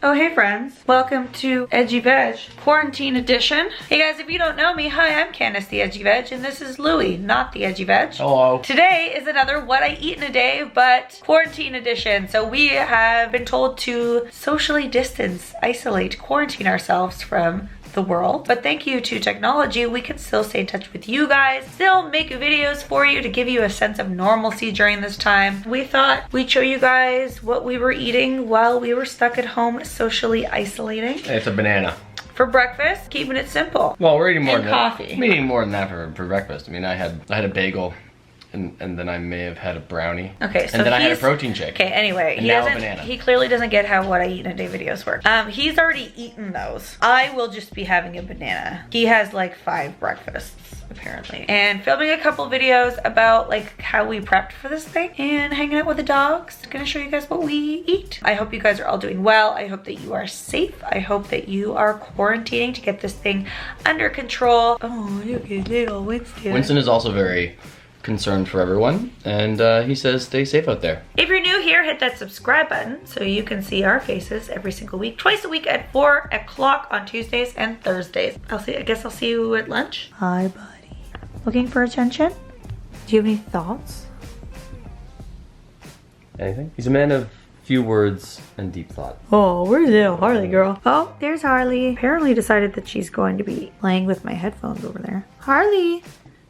Oh, hey friends. Welcome to Edgy Veg, Quarantine Edition. Hey guys, if you don't know me, hi, I'm Candace the Edgy Veg, and this is Louie, not the Edgy Veg. Hello. Today is another What I Eat in a Day, but Quarantine Edition. So we have been told to socially distance, isolate, quarantine ourselves from the world. But thank you to technology, we can still stay in touch with you guys, still make videos for you to give you a sense of normalcy during this time. We thought we'd show you guys what we were eating while we were stuck at home socially isolating. It's a banana. For breakfast, keeping it simple. Well, we're eating more and than coffee. that. I'm eating more than that for breakfast. I mean, I had a bagel, and then I may have had a brownie. Okay, so and then I had a protein shake. Okay, anyway, and now a banana. He clearly doesn't get how What I Eat in a Day videos work. He's already eaten those. I will just be having a banana. He has like 5 breakfasts, apparently. And filming a couple videos about like how we prepped for this thing and hanging out with the dogs. Gonna show you guys what we eat. I hope you guys are all doing well. I hope that you are safe. I hope that you are quarantining to get this thing under control. Oh, look at little Winston. Winston is also very concerned for everyone, and he says stay safe out there. If you're new here, hit that subscribe button so you can see our faces every single week, twice a week at 4 o'clock on Tuesdays and Thursdays. I guess I'll see you at lunch. Hi, buddy. Looking for attention? Do you have any thoughts? Anything? He's a man of few words and deep thought. Oh, where's little Harley girl? Oh, there's Harley. Apparently decided that she's going to be playing with my headphones over there. Harley.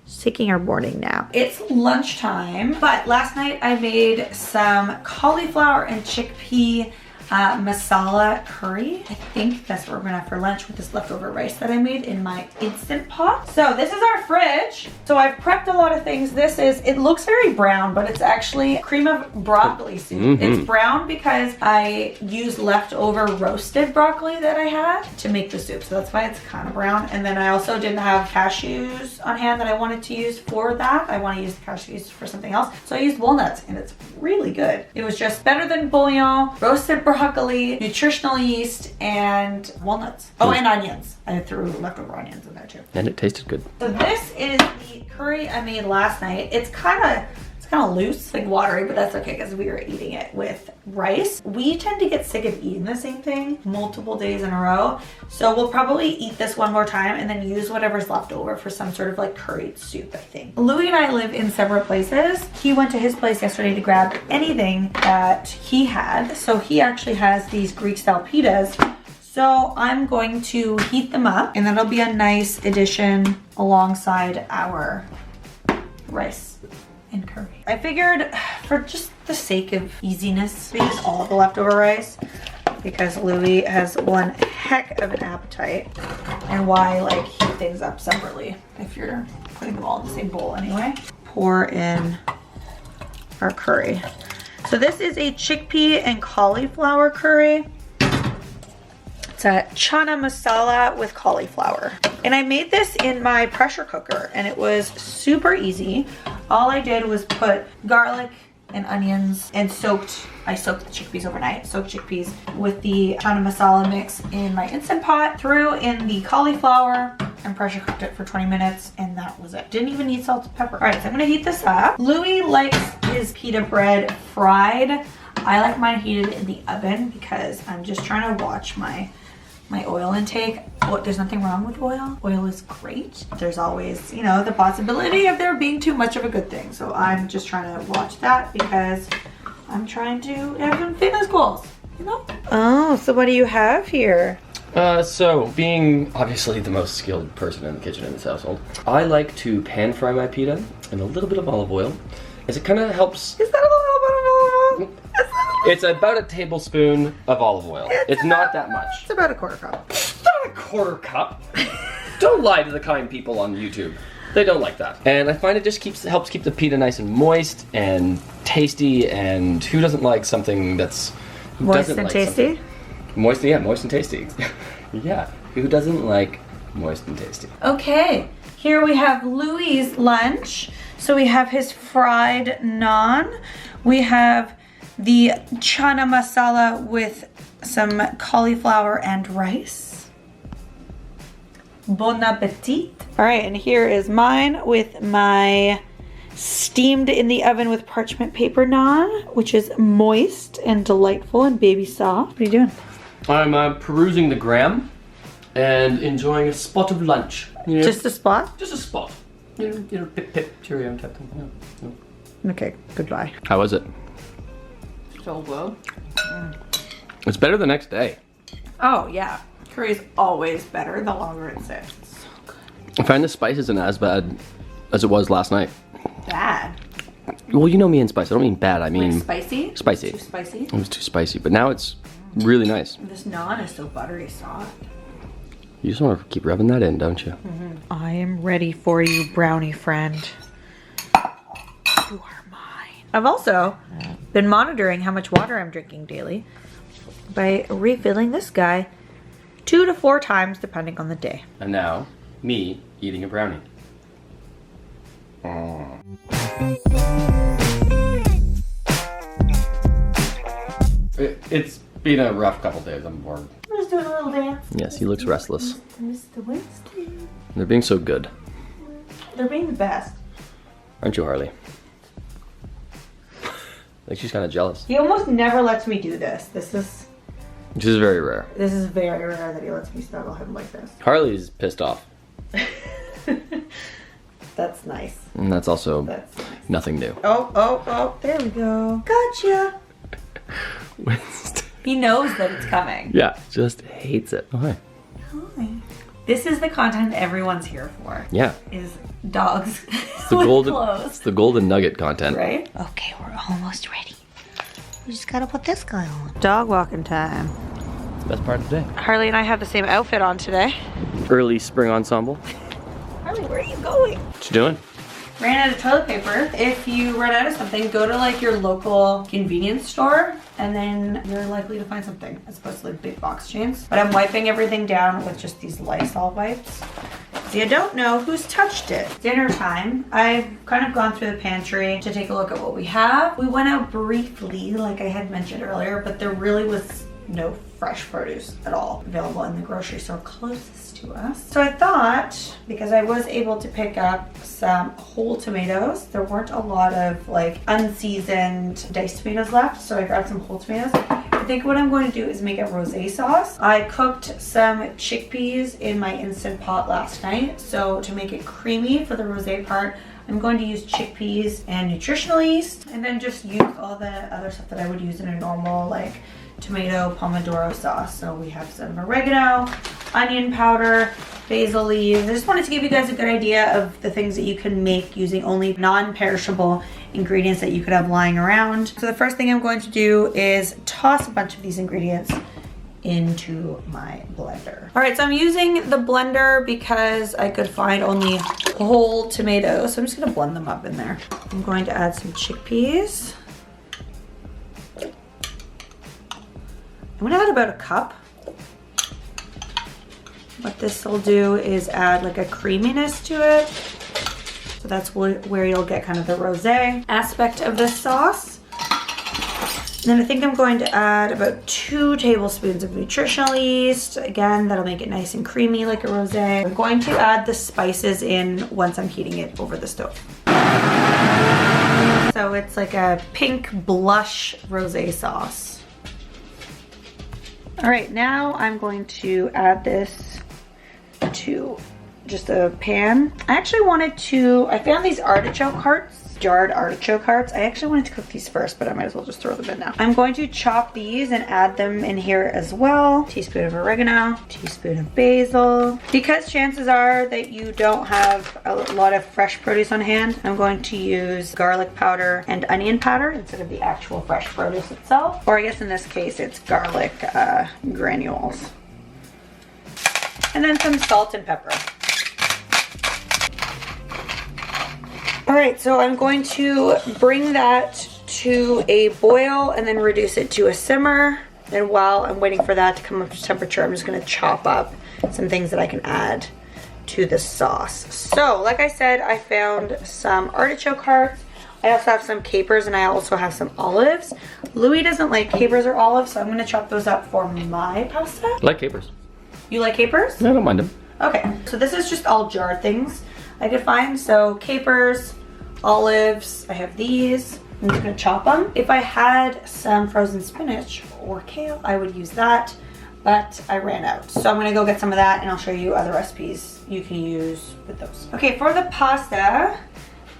She's taking her morning nap. It's lunchtime, but last night I made some cauliflower and chickpea masala curry. I think that's what we're gonna have for lunch with this leftover rice that I made in my Instant Pot. So this is our fridge. So I've prepped a lot of things. It looks very brown, but it's actually cream of broccoli soup. It's brown because I used leftover roasted broccoli that I had to make the soup. So that's why it's kind of brown. And then I also didn't have cashews on hand that I wanted to use for that. I want to use the cashews for something else. So I used walnuts and it's really good. It was just better than bouillon, roasted broccoli, nutritional yeast, and walnuts. Oh, and onions. I threw leftover onions in there too. And it tasted good. So this is the curry I made last night. It's kind of loose, like watery, but that's okay because we were eating it with rice. We tend to get sick of eating the same thing multiple days in a row. So we'll probably eat this one more time and then use whatever's left over for some sort of like curried soup, I think. Louie and I live in separate places. He went to his place yesterday to grab anything that he had. So he actually has these Greek style pitas. So I'm going to heat them up and that'll be a nice addition alongside our rice and curry. I figured for just the sake of easiness, we use all of the leftover rice because Louie has one heck of an appetite. And why like heat things up separately if you're putting them all in the same bowl anyway. Pour in our curry. So this is a chickpea and cauliflower curry. It's a chana masala with cauliflower. And I made this in my pressure cooker and it was super easy. All I did was put garlic and onions and I soaked the chickpeas overnight. Soaked chickpeas with the chana masala mix in my Instant Pot, threw in the cauliflower and pressure cooked it for 20 minutes and that was it. Didn't even need salt and pepper. All right, so I'm gonna heat this up. Louie likes his pita bread fried. I like mine heated in the oven because I'm just trying to watch my oil intake. Oh, there's nothing wrong with oil. Oil is great. There's always, you know, the possibility of there being too much of a good thing. So I'm just trying to watch that because I'm trying to have some fitness goals, you know? Oh, so what do you have here? So being obviously the most skilled person in the kitchen in this household, I like to pan fry my pita in a little bit of olive oil as it kind of helps. Is that a little bit of olive oil? It's about a tablespoon of olive oil. It's not that much. It's about a quarter cup. Not a quarter cup. Don't lie to the kind people on YouTube. They don't like that. And I find it just helps keep the pita nice and moist and tasty. And who doesn't like something that's moist and tasty? Moist, yeah, moist and tasty. Yeah, who doesn't like moist and tasty? Okay, here we have Louie's lunch. So we have his fried naan. We have the chana masala with some cauliflower and rice. Bon appetit. All right, and here is mine with my steamed in the oven with parchment paper naan, which is moist and delightful and baby soft. What are you doing? I'm perusing the gram and enjoying a spot of lunch. You know, Just a spot? just a spot. You know, pip pip, cheerio type thing. Yeah. Okay, goodbye. How was it? So good. It's better the next day. Oh yeah, curry's always better the longer it sits. I find the spice isn't as bad as it was last night. Bad. Well, you know me and spice. I don't mean bad. I mean Like spicy? spicy. Too spicy? It was too spicy, but now it's really nice. This naan is so buttery soft. You just want to keep rubbing that in, don't you? I am ready for you, brownie friend. You are mine. I've also been monitoring how much water I'm drinking daily by refilling this guy 2 to 4 times depending on the day. And now, me eating a brownie. It's been a rough couple days. I'm bored. I'm just doing a little dance. Yes, he looks restless. Mr. Winston. They're being so good. They're being the best. Aren't you, Harley? Like she's kind of jealous. He almost never lets me do this. This is very rare. very rare that he lets me snuggle him like this. Harley's pissed off. That's nice. And that's also That's nice. nothing new. Oh, there we go. Gotcha. Winston. He knows that it's coming. Yeah, just hates it. Oh, hi. Hi. This is the content everyone's here for. Yeah. Is dogs It's the with golden clothes. It's the golden nugget content. Right? Okay, we're almost ready. We just gotta put this guy on. Dog walking time. It's the best part of the day. Harley and I have the same outfit on today. Early spring ensemble. Harley, where are you going? What you doing? Ran out of toilet paper. If you run out of something, go to like your local convenience store and then you're likely to find something as opposed to like big box chains. But I'm wiping everything down with just these Lysol wipes. See, I don't know who's touched it. Dinner time. I've kind of gone through the pantry to take a look at what we have. We went out briefly, like I had mentioned earlier, but there really was no fresh produce at all available in the grocery store closest to us. So I thought, because I was able to pick up some whole tomatoes, there weren't a lot of like unseasoned diced tomatoes left, so I grabbed some whole tomatoes. I think what I'm going to do is make a rosé sauce. I cooked some chickpeas in my Instant Pot last night, so to make it creamy for the rosé part, I'm going to use chickpeas and nutritional yeast, and then just use all the other stuff that I would use in a normal like tomato pomodoro sauce. So we have some oregano, onion powder, basil leaves. I just wanted to give you guys a good idea of the things that you can make using only non-perishable ingredients that you could have lying around. So the first thing I'm going to do is toss a bunch of these ingredients into my blender. All right, so I'm using the blender because I could find only whole tomatoes. So I'm just gonna blend them up in there. I'm going to add some chickpeas. I'm gonna add about a cup. What this will do is add like a creaminess to it. So that's where you'll get kind of the rosé aspect of this sauce. And then I think I'm going to add about 2 tablespoons of nutritional yeast. Again, that'll make it nice and creamy like a rosé. I'm going to add the spices in once I'm heating it over the stove. So it's like a pink blush rosé sauce. All right, now I'm going to add this to just a pan. I found these artichoke hearts, jarred artichoke hearts. I actually wanted to cook these first, but I might as well just throw them in now. I'm going to chop these and add them in here as well. Teaspoon of oregano, teaspoon of basil. Because chances are that you don't have a lot of fresh produce on hand, I'm going to use garlic powder and onion powder instead of the actual fresh produce itself. Or I guess in this case, it's garlic granules. And then some salt and pepper. All right, so I'm going to bring that to a boil and then reduce it to a simmer. And while I'm waiting for that to come up to temperature, I'm just gonna chop up some things that I can add to the sauce. So, like I said, I found some artichoke hearts. I also have some capers and I also have some olives. Louis doesn't like capers or olives, so I'm gonna chop those up for my pasta. I like capers. You like capers? No, I don't mind them. Okay, so this is just all jarred things I could find. So capers, olives, I have these. I'm just gonna chop them. If I had some frozen spinach or kale, I would use that. but I ran out. So I'm gonna go get some of that and I'll show you other recipes you can use with those. Okay, for the pasta,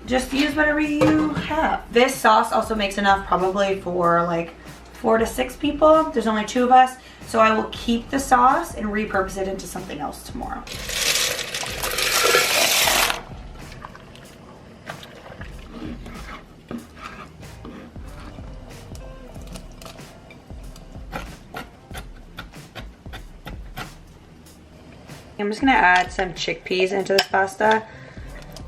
just use whatever you have. This sauce also makes enough probably for like 4 to 6 people. There's only 2 of us. So I will keep the sauce and repurpose it into something else tomorrow. I'm just gonna add some chickpeas into this pasta.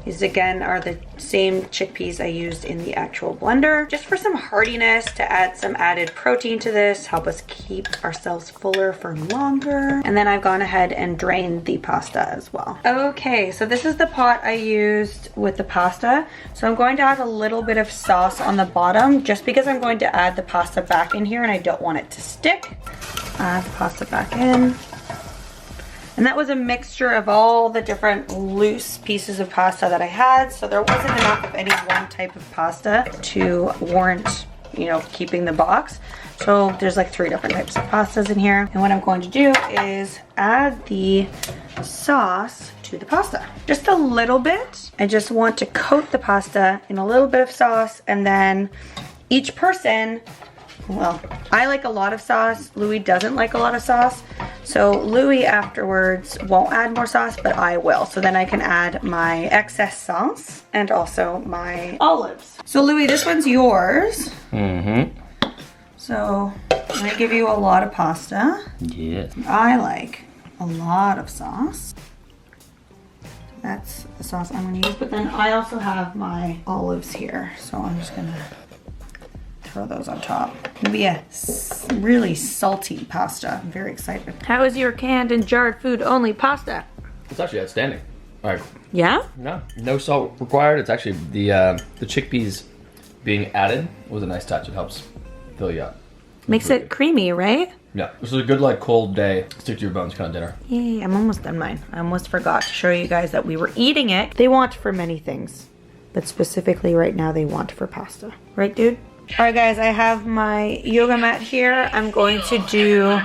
These again are the same chickpeas I used in the actual blender, just for some heartiness, to add some added protein to this, help us keep ourselves fuller for longer. And then I've gone ahead and drained the pasta as well. Okay, so this is the pot I used with the pasta. So I'm going to add a little bit of sauce on the bottom, just because I'm going to add the pasta back in here and I don't want it to stick. Add the pasta back in. And that was a mixture of all the different loose pieces of pasta that I had. So there wasn't enough of any one type of pasta to warrant, you know, keeping the box. So there's like 3 different types of pastas in here. And what I'm going to do is add the sauce to the pasta. Just a little bit. I just want to coat the pasta in a little bit of sauce, and then each person, well, I like a lot of sauce. Louis doesn't like a lot of sauce. So Louis afterwards won't add more sauce, but I will. So then I can add my excess sauce and also my olives. So Louis, this one's yours. Mm-hmm. So I'm gonna give you a lot of pasta. Yes. I like a lot of sauce. That's the sauce I'm gonna use. But then I also have my olives here. So I'm just gonna throw those on top. It'll be a really salty pasta. I'm very excited. How is your canned and jarred food only pasta? It's actually outstanding. All right. Yeah? No salt required. It's actually the chickpeas being added was a nice touch. It helps fill you up. Makes it creamy, right? Yeah. This is a good like cold day, stick to your bones kind of dinner. Yay, I'm almost done mine. I almost forgot to show you guys that we were eating it. They want for many things, but specifically right now they want for pasta. Right, dude? All right, guys, I have my yoga mat here. I'm going to do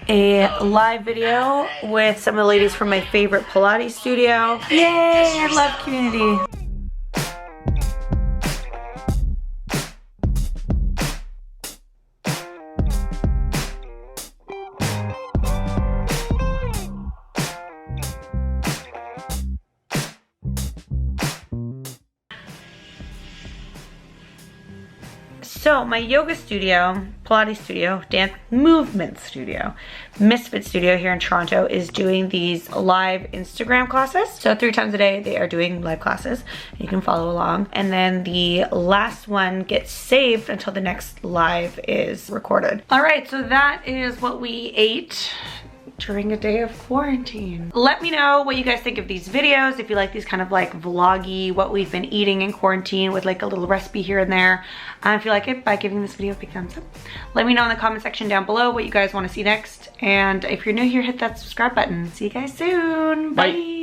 a live video with some of the ladies from my favorite Pilates studio. Yay, I love community. So my yoga studio, Pilates studio, dance movement studio, Misfit studio here in Toronto is doing these live Instagram classes. So 3 times a day they are doing live classes. You can follow along. And then the last one gets saved until the next live is recorded. All right, so that is what we ate during a day of quarantine. Let me know what you guys think of these videos, if you like these kind of like vloggy, what we've been eating in quarantine with like a little recipe here and there. If you like it, by giving this video a big thumbs up. Let me know in the comment section down below what you guys want to see next. And if you're new here, hit that subscribe button. See you guys soon. Bye.